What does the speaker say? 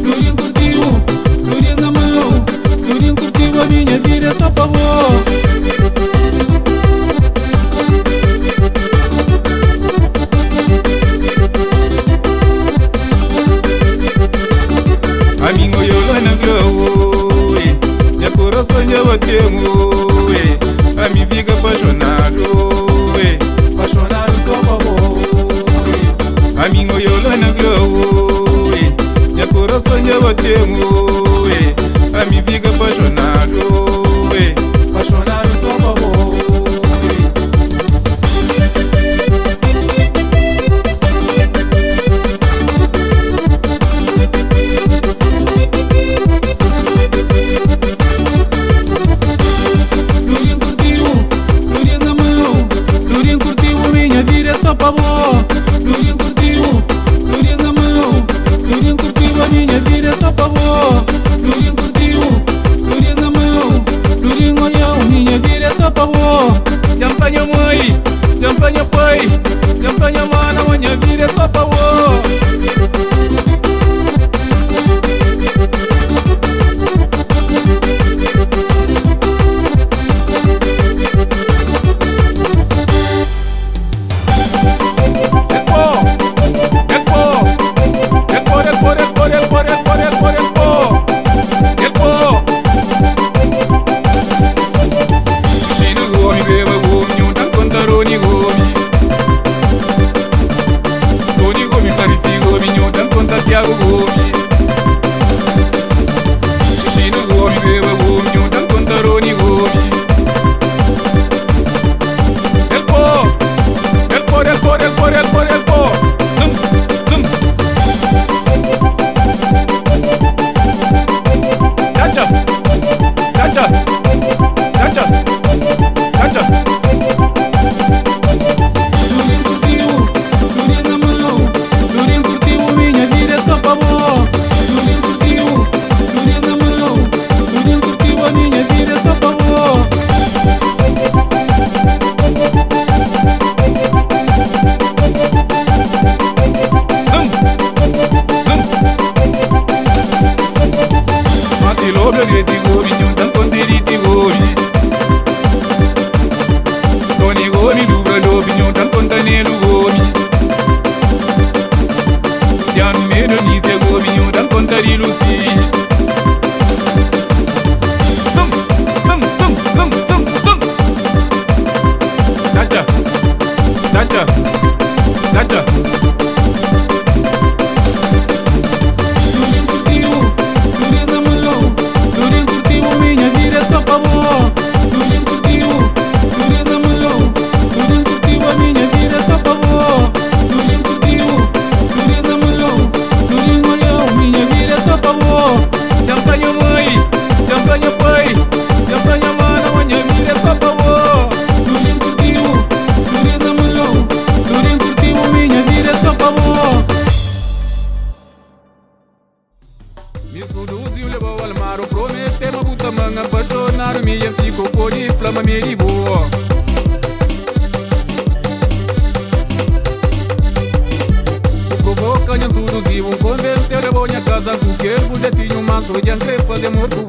Turinho curtiu, turinho na mão. Turinho curtiu, a minha vida é só pra vó. A minha olhou na glow, minha coração já bateu. A mim fica apaixonado, apaixonado só pra vó. A minha olhou na glow, minha coração já bateu. A mim fica apaixonado, apaixonado só pra vó. Só pra vó. Turinho curtiu, turinho na mão. Turinho curtiu, a minha vida é só pra vó. Turinho curtiu, turinho na mão. Turinho olhou, minha vida é só pra vó. Champanha mãe, champanha pai, champanha mana, minha vida é só pra vó. Tiago Gomi, Chino Gomi, Beba Gomi, Newton Contaroni Gomi. El po, el po, el po, el po, el po, el po. Zum, zum. Chacha, chacha, chacha, chacha. Turinho curtiu, turinho na mão. Turinho curtiu, minha vida é só pra vó. Turinho curtiu, turinho na mão. Turinho curtiu, a minha vida é só pra vó. Zum, zum. Mati lobra greti gomi, nyuntan kondiriti gomi. Toni gomi, lubra lobi, nyuntan kontanelu gomi. Siano medo ni se gomi, nyuntan kontari lusi. Zum, zum, zum, zum, zum, zum. Chacha, chacha, chacha. Turinho curtiu, turinho na mão. Turinho curtiu, minha vida é só pra vó. Turinho curtiu, turinho na mão. Turinho curtiu, a minha vida é só pra vó. Turinho curtiu, turinho na mão. Turinho olhou, minha vida é só pra vó. Champanha mãe, champanha pai, champanha mana, minha vida é só pra vó. Turinho curtiu, turinho na mão. Turinho curtiu, minha vida é só pra vó. Me seduziu, levou ao mar, prometeu uma puta manga, apaixonar, me ficou por e flama, me ligou. Provoca, não seduziu, convenceu, levou minha casa, com que ele tinha um maço de fazer morto.